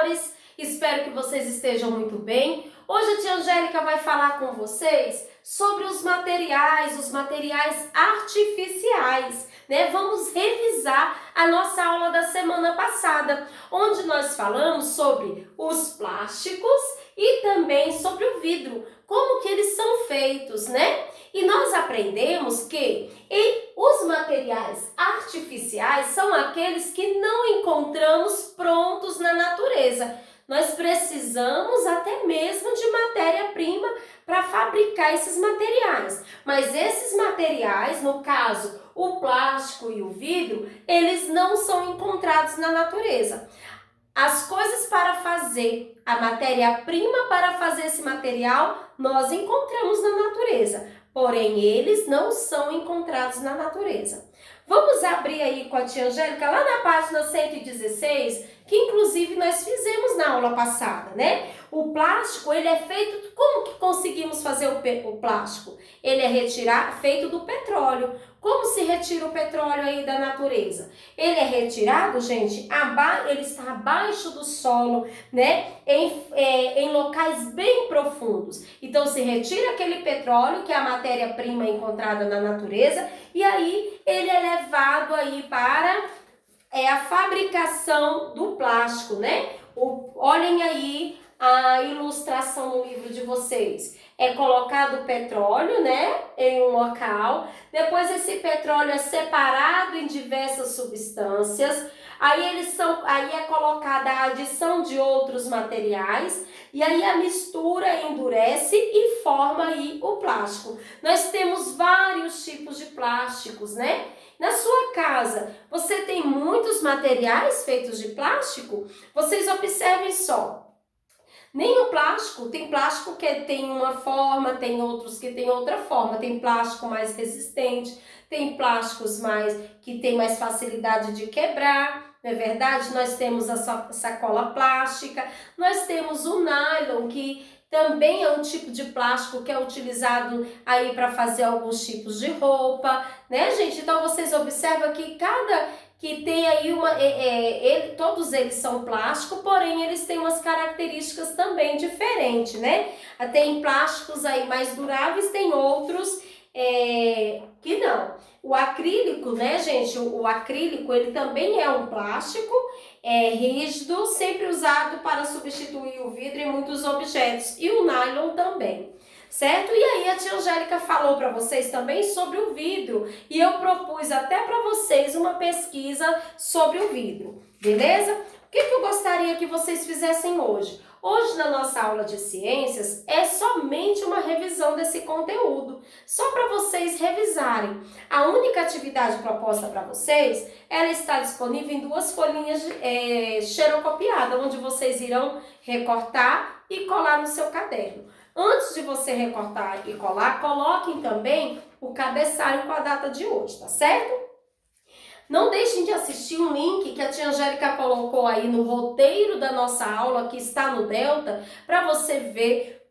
amores, espero que vocês estejam muito bem. Hoje a tia Angélica vai falar com vocês sobre os materiais artificiais, né? Vamos revisar a nossa aula da semana passada, onde nós falamos sobre os plásticos e também sobre o vidro, como que eles são feitos, né? E nós aprendemos que os materiais artificiais são aqueles que não encontramos prontos na natureza. Nós precisamos até mesmo de matéria-prima para fabricar esses materiais. Mas esses materiais, no caso, o plástico e o vidro, eles não são encontrados na natureza. As coisas para fazer, a matéria-prima para fazer esse material, nós encontramos na natureza, porém eles não são encontrados na natureza. Vamos abrir aí com a tia Angélica lá na página 116, que inclusive nós fizemos na aula passada, né? O plástico, ele é feito, como que conseguimos fazer o plástico? Ele é feito do petróleo. Como se retira o petróleo aí da natureza? Ele é retirado, gente, ele está abaixo do solo, né? Em locais bem profundos. Então, se retira aquele petróleo, que é a matéria-prima encontrada na natureza, e aí ele é levado aí para a fabricação do plástico, né? Olhem aí a ilustração no livro de vocês. É colocado petróleo, né, em um local, depois esse petróleo é separado em diversas substâncias, aí é colocada a adição de outros materiais, e aí a mistura endurece e forma aí o plástico. Nós temos vários tipos de plásticos, né? Na sua casa, você tem muitos materiais feitos de plástico? Vocês observem só. Nem o plástico, tem plástico que tem uma forma, tem outros que tem outra forma, tem plástico mais resistente, tem plásticos que tem mais facilidade de quebrar, não é verdade? Nós temos a sacola plástica, nós temos o nylon, que também é um tipo de plástico que é utilizado aí para fazer alguns tipos de roupa, né, gente? Então vocês observam que tem aí todos eles são plástico, porém eles têm umas características também diferentes, né? Tem plásticos aí mais duráveis, tem outros que não. O acrílico, né, gente? O acrílico, ele também é um plástico rígido, sempre usado para substituir o vidro em muitos objetos, e o nylon também. Certo? E aí a tia Angélica falou para vocês também sobre o vidro, e eu propus até para vocês uma pesquisa sobre o vidro, beleza? O que eu gostaria que vocês fizessem hoje? Hoje, na nossa aula de ciências, é somente uma revisão desse conteúdo, só para vocês revisarem. A única atividade proposta para vocês, ela está disponível em 2 folhinhas xerocopiadas, onde vocês irão recortar e colar no seu caderno. Antes de você recortar e colar, coloquem também o cabeçalho com a data de hoje, tá certo? Não deixem de assistir um link que a tia Angélica colocou aí no roteiro da nossa aula, que está no Delta, para você ver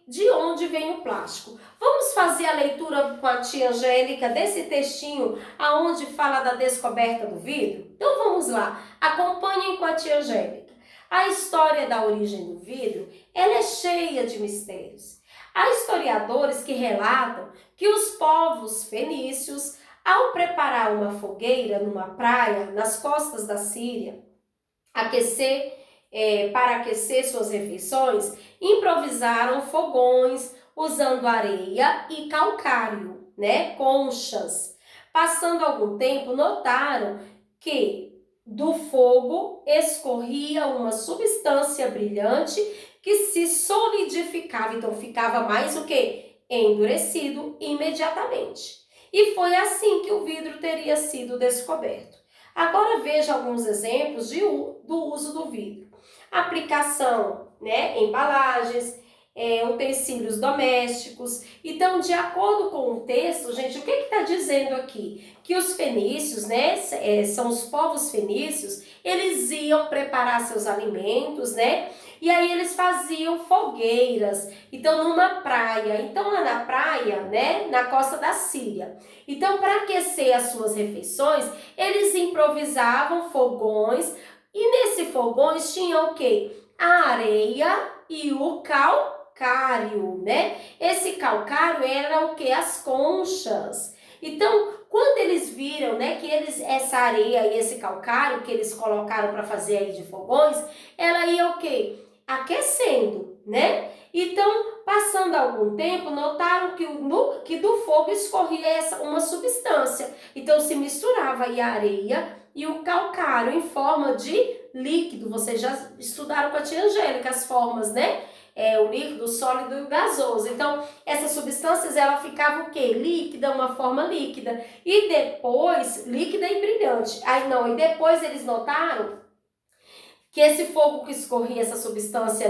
de onde vem o plástico. Vamos fazer a leitura com a tia Angélica desse textinho aonde fala da descoberta do vidro? Então vamos lá, acompanhem com a tia Angélica. A história da origem do vidro, ela é cheia de mistérios. Há historiadores que relatam que os povos fenícios, ao preparar uma fogueira numa praia nas costas da Síria, para aquecer suas refeições, improvisaram fogões usando areia e calcário, né, conchas. Passando algum tempo, notaram que do fogo escorria uma substância brilhante que se solidificava, então ficava mais o quê? Endurecido imediatamente. E foi assim que o vidro teria sido descoberto. Agora veja alguns exemplos do uso do vidro. Aplicação, né, embalagens, utensílios domésticos. Então, de acordo com o texto, gente, o que está dizendo aqui? Que os fenícios, né, são os povos fenícios, eles iam preparar seus alimentos, né, e aí eles faziam fogueiras, então numa praia, então lá na praia, né, na costa da Síria. Então, para aquecer as suas refeições, eles improvisavam fogões E nesse fogões tinha o quê? A areia e o calcário, né? Esse calcário era o quê? As conchas. Então, quando eles viram, né, que essa areia e esse calcário que eles colocaram para fazer aí de fogões, ela ia o quê? Aquecendo, né? Então, passando algum tempo, notaram que do fogo escorria uma substância. Então, se misturava aí a areia e o calcário em forma de líquido. Vocês já estudaram com a tia Angélica as formas, né? O líquido, o sólido e o gasoso. Então, essas substâncias, ela ficava o quê? Líquida, uma forma líquida. E depois, líquida e brilhante. E depois eles notaram que esse fogo que escorria, essa substância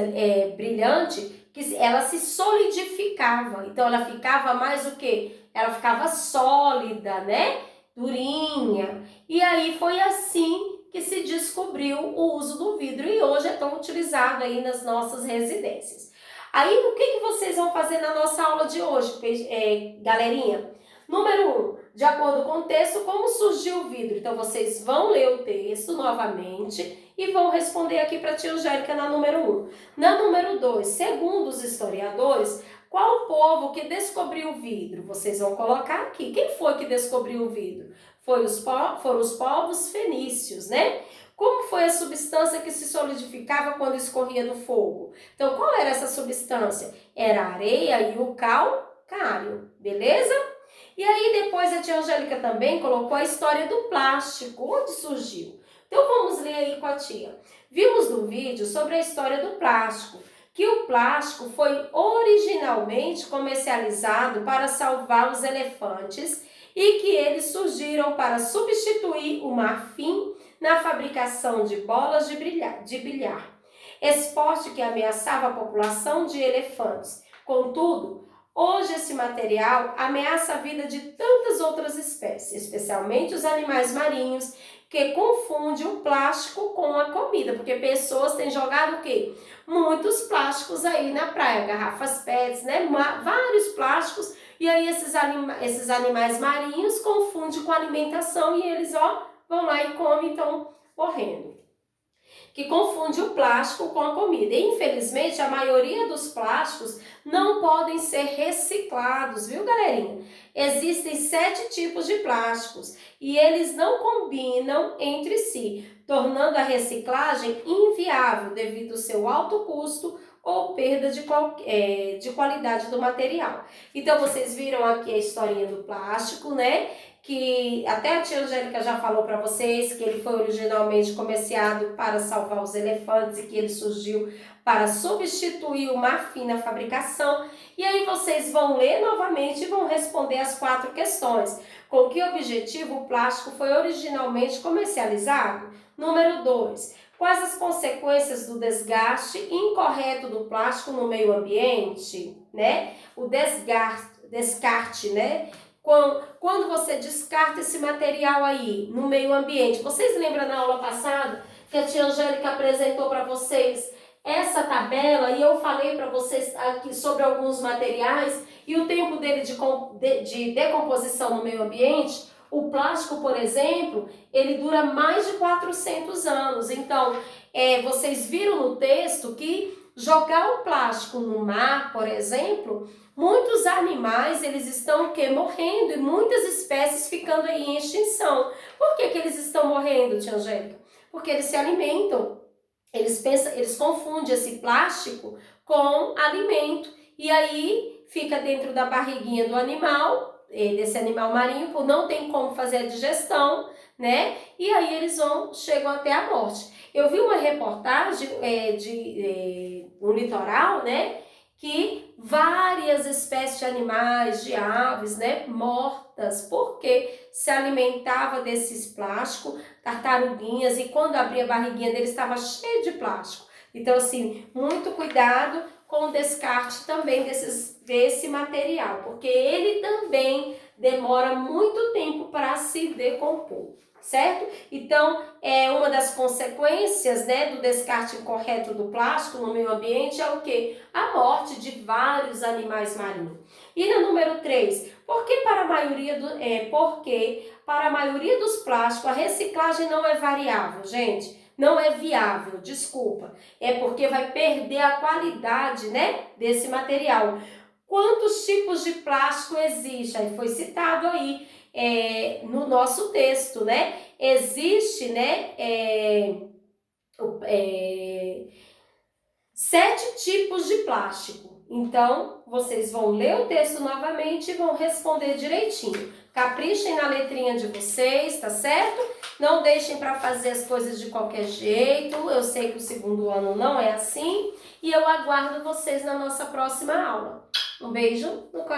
brilhante, que ela se solidificava. Então, ela ficava mais o quê? Ela ficava sólida, né? Durinha. E aí foi assim que se descobriu o uso do vidro e hoje é tão utilizado aí nas nossas residências. Aí, o que vocês vão fazer na nossa aula de hoje, galerinha? Número 1, de acordo com o texto, como surgiu o vidro? Então, vocês vão ler o texto novamente e vão responder aqui para a tia Angélica na número 1. Na número 2, segundo os historiadores, qual o povo que descobriu o vidro? Vocês vão colocar aqui. Quem foi que descobriu o vidro? Foram os povos fenícios, né? Como foi a substância que se solidificava quando escorria do fogo? Então, qual era essa substância? Era a areia e o calcário, beleza? E aí, depois a tia Angélica também colocou a história do plástico. Onde surgiu? Então, vamos ler aí com a tia. Vimos no vídeo sobre a história do plástico, que o plástico foi originalmente comercializado para salvar os elefantes e que eles surgiram para substituir o marfim na fabricação de bolas de bilhar, esporte que ameaçava a população de elefantes. Contudo, hoje esse material ameaça a vida de tantas outras espécies, especialmente os animais marinhos, que confunde o plástico com a comida, porque pessoas têm jogado o quê? Muitos plásticos aí na praia, garrafas PETs, né? Vários plásticos, e aí esses animais marinhos confundem com a alimentação e eles, vão lá e comem, então morrendo. Que confunde o plástico com a comida. E, infelizmente, a maioria dos plásticos não podem ser reciclados, viu, galerinha? Existem 7 tipos de plásticos e eles não combinam entre si, tornando a reciclagem inviável devido ao seu alto custo ou perda de qualidade do material. Então, vocês viram aqui a historinha do plástico, né? Que até a tia Angélica já falou para vocês que ele foi originalmente comerciado para salvar os elefantes e que ele surgiu para substituir o marfim na fabricação. E aí vocês vão ler novamente e vão responder as 4 questões. Com que objetivo o plástico foi originalmente comercializado? Número 2. Quais as consequências do desgaste incorreto do plástico no meio ambiente? Né? O descarte, né? Quando você descarta esse material aí no meio ambiente, vocês lembram na aula passada que a tia Angélica apresentou para vocês essa tabela e eu falei para vocês aqui sobre alguns materiais e o tempo dele de decomposição no meio ambiente? O plástico, por exemplo, ele dura mais de 400 anos. Então, vocês viram no texto que jogar o plástico no mar, por exemplo, muitos animais, eles estão morrendo e muitas espécies ficando aí em extinção. Por que eles estão morrendo, tia Angélica? Porque eles se alimentam. Eles confundem esse plástico com alimento e aí fica dentro da barriguinha do animal, desse animal marinho, por não tem como fazer a digestão, né? E aí eles chegam até a morte. Eu vi uma reportagem no litoral, né? Que várias espécies de animais, de aves, né, mortas, porque se alimentava desses plásticos, tartaruguinhas, e quando abria a barriguinha deles estava cheio de plástico. Então, assim, muito cuidado com o descarte também desse material, porque ele também demora muito tempo para se decompor, certo? Então, uma das consequências, né, do descarte incorreto do plástico no meio ambiente é o quê? A morte de vários animais marinhos. E na número 3, porque para a maioria dos plásticos a reciclagem não é variável, gente? não é viável, desculpa. É porque vai perder a qualidade, né, desse material. Quantos tipos de plástico existem? Aí foi citado aí no nosso texto, né? Existe, né, 7 tipos de plástico. Então, vocês vão ler o texto novamente e vão responder direitinho. Caprichem na letrinha de vocês, tá certo? Não deixem para fazer as coisas de qualquer jeito. Eu sei que o segundo ano não é assim. E eu aguardo vocês na nossa próxima aula. Um beijo no coração.